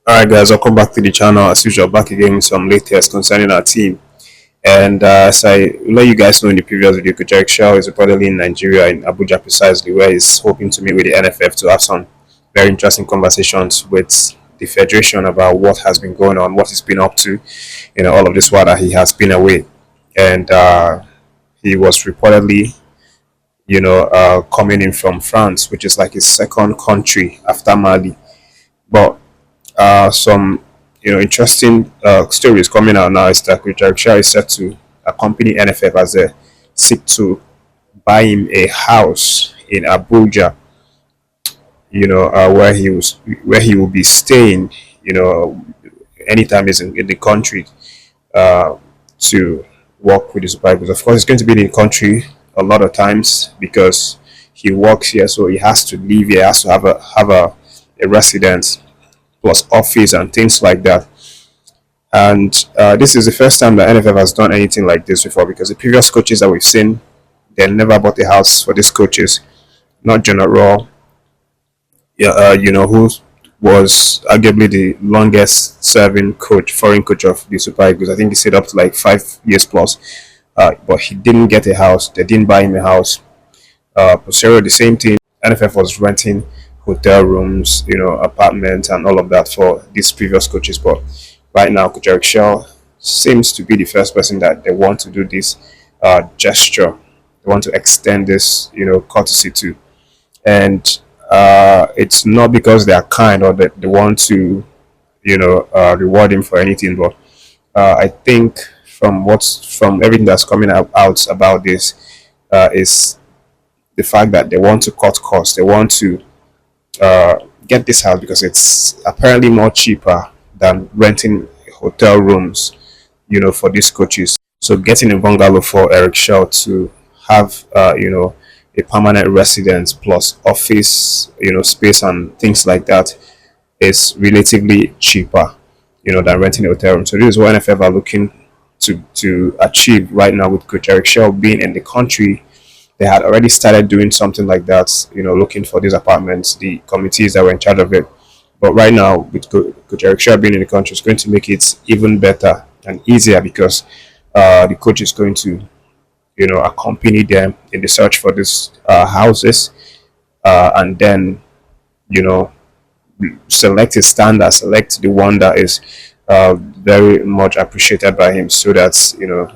Alright guys, welcome back to the channel. As usual, back again with some latest concerning our team. And as I let you guys know in the previous video, Chelle is reportedly in Nigeria, in Abuja precisely, where he's hoping to meet with the NFF to have some very interesting conversations with the Federation about what has been going on, what he's been up to, all of this while that he has been away. And he was reportedly, coming in from France, which is like his second country after Mali. But some interesting stories coming out now is that Chelle is set to accompany NFF as they seek to buy him a house in Abuja, where he will be staying, anytime he's in the country to work with the Super Eagles. Of course, he's going to be in the country a lot of times because he works here, so he has to live here, he has to have a residence plus office and things like that. And this is the first time that NFF has done anything like this before, because the previous coaches that we've seen, they never bought a house for these coaches. Not General, who was arguably the longest serving foreign coach of the Super Eagles. I think he stayed up to like 5 years plus, but he didn't get a house. They didn't buy him a house. Posero, the same thing. NFF was renting hotel rooms, apartments and all of that for these previous coaches. But right now, Chelle seems to be the first person that they want to do this gesture. They want to extend this, courtesy to. And it's not because they are kind or that they want to, reward him for anything. But I think from everything that's coming out about this is the fact that they want to cut costs. They want to get this house because it's apparently more cheaper than renting hotel rooms, for these coaches. So getting a bungalow for Chelle to have, a permanent residence plus office, space and things like that is relatively cheaper, than renting a hotel room. So this is what NFF are looking to achieve right now with Coach Chelle being in the country. They had already started doing something like that, looking for these apartments, the committees that were in charge of it. But right now, with Coach Chelle being in the country, it's going to make it even better and easier because the coach is going to, accompany them in the search for these houses and then, select his standard, select the one that is very much appreciated by him so that,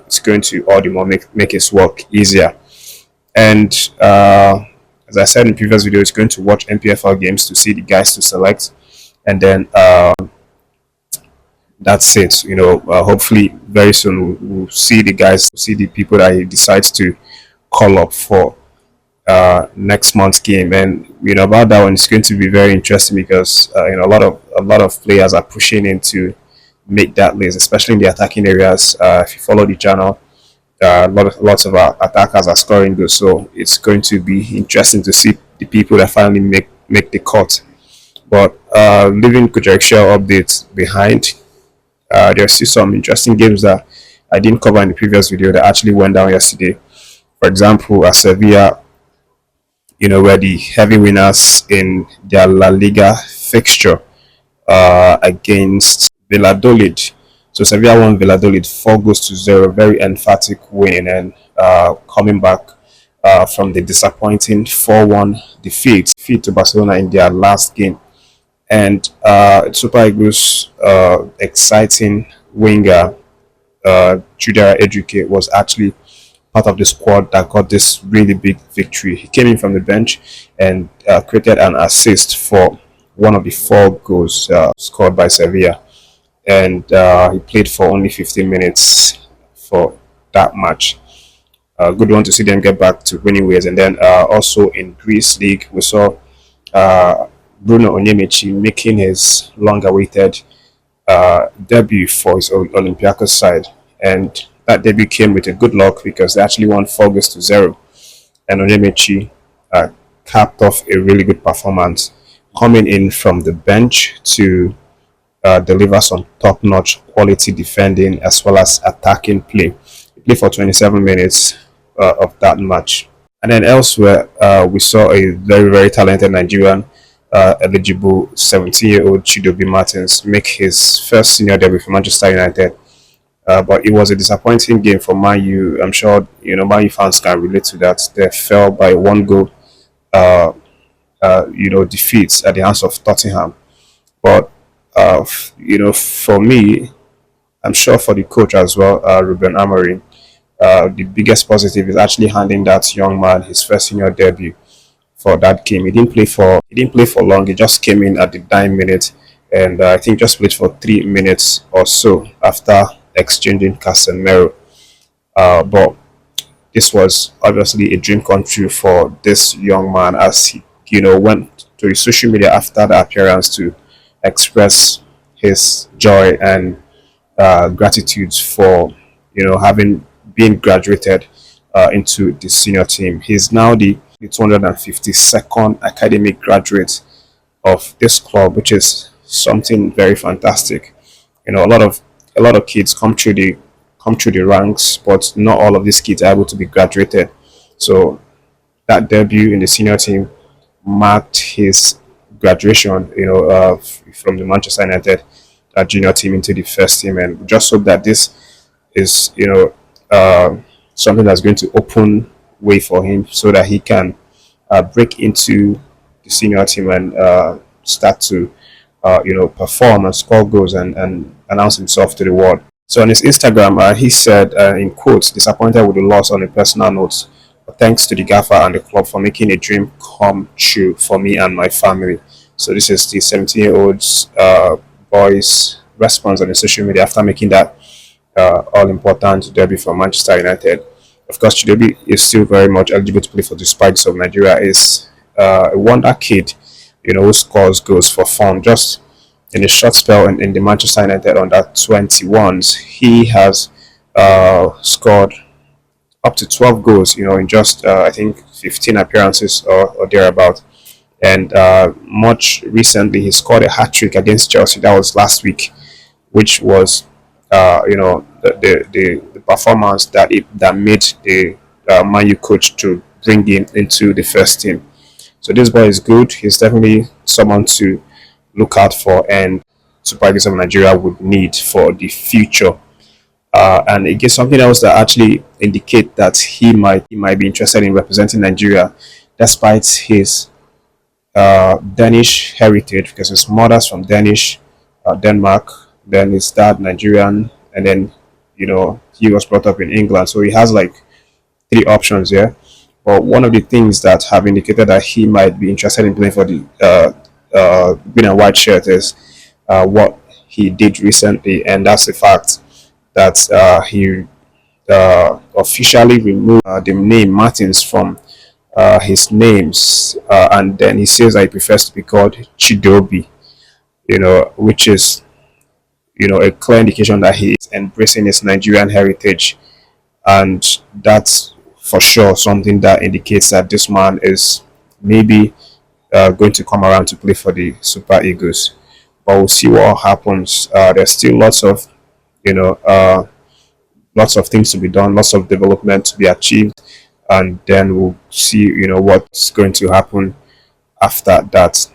it's going to all the more make his work easier. And as I said in previous video, it's going to watch NPFL games to see the guys to select, and then that's it. Hopefully very soon we'll see the guys, see the people that he decides to call up for next month's game. And about that one, it's going to be very interesting because a lot of players are pushing in to make that list, especially in the attacking areas. If you follow the channel, lots of our attackers are scoring goals, so it's going to be interesting to see the people that finally make the cut. But leaving Chelle updates behind, there's still some interesting games that I didn't cover in the previous video that actually went down yesterday. For example, Sevilla, were the heavy winners in their La Liga fixture against Valladolid. So Sevilla won Valladolid 4-0, very emphatic win, and coming back from the disappointing 4-1 defeat to Barcelona in their last game. And Super Eagles exciting winger Chido Obi-Martin was actually part of the squad that got this really big victory. He came in from the bench and created an assist for one of the 4 goals scored by Sevilla. And he played for only 15 minutes for that match. Good one to see them get back to winning ways. And then also in Greece League, we saw Bruno Onyemaechi making his long-awaited debut for his Olympiacos side. And that debut came with a good luck because they actually won 4-0. And Onyemaechi capped off a really good performance, coming in from the bench to deliver some top-notch quality defending as well as attacking play. He played for 27 minutes of that match. And then elsewhere, we saw a very, very talented Nigerian eligible 17-year-old Chido Obi-Martins make his first senior debut for Manchester United. But it was a disappointing game for Man U. I'm sure Man U fans can relate to that. They fell by one goal, uh, defeats at the hands of Tottenham. But for me, I'm sure for the coach as well, Ruben Amorim, the biggest positive is actually handing that young man his first senior debut for that game. He didn't play for long. He just came in at the 9 minute, and I think just played for 3 minutes or so after exchanging Casemiro. But this was obviously a dream come true for this young man as he went to his social media after the appearance to express his joy and gratitude for having been graduated into the senior team. He's now the 252nd academic graduate of this club, which is something very fantastic. A lot of kids come through the ranks, but not all of these kids are able to be graduated. So that debut in the senior team marked his graduation, from the Manchester United junior team into the first team, and we just hope that this is, something that's going to open way for him so that he can break into the senior team and start to, perform and score goals and announce himself to the world. So on his Instagram, he said, in quotes, disappointed with the loss on a personal note, but thanks to the gaffer and the club for making a dream come true for me and my family. So this is the 17-year-old boy's response on his social media after making that all-important debut for Manchester United. Of course, Chidobe is still very much eligible to play for the Spikes of Nigeria. Is a wonder kid, who scores goals for fun. Just in a short spell in the Manchester United under 21s, he has scored up to 12 goals, in just I think 15 appearances or thereabout. And much recently, he scored a hat trick against Chelsea. That was last week, which was the performance that made the Man U coach to bring him into the first team. So this boy is good. He's definitely someone to look out for, and Super Eagles of Nigeria would need for the future. And it gives something else that actually indicate that he might be interested in representing Nigeria, despite his Danish heritage, because his mother's from Denmark, then his dad Nigerian, and then he was brought up in England, so he has like three options here. But one of the things that have indicated that he might be interested in playing for the green and white shirt is what he did recently, and that's the fact that he officially removed the name Martins from his names, and then he says that he prefers to be called Chidobi, which is a clear indication that he is embracing his Nigerian heritage, and that's for sure something that indicates that this man is maybe going to come around to play for the Super Eagles. But we'll see what happens. There's still you know, uh, lots of things to be done, lots of development to be achieved, and then we'll see, what's going to happen after that.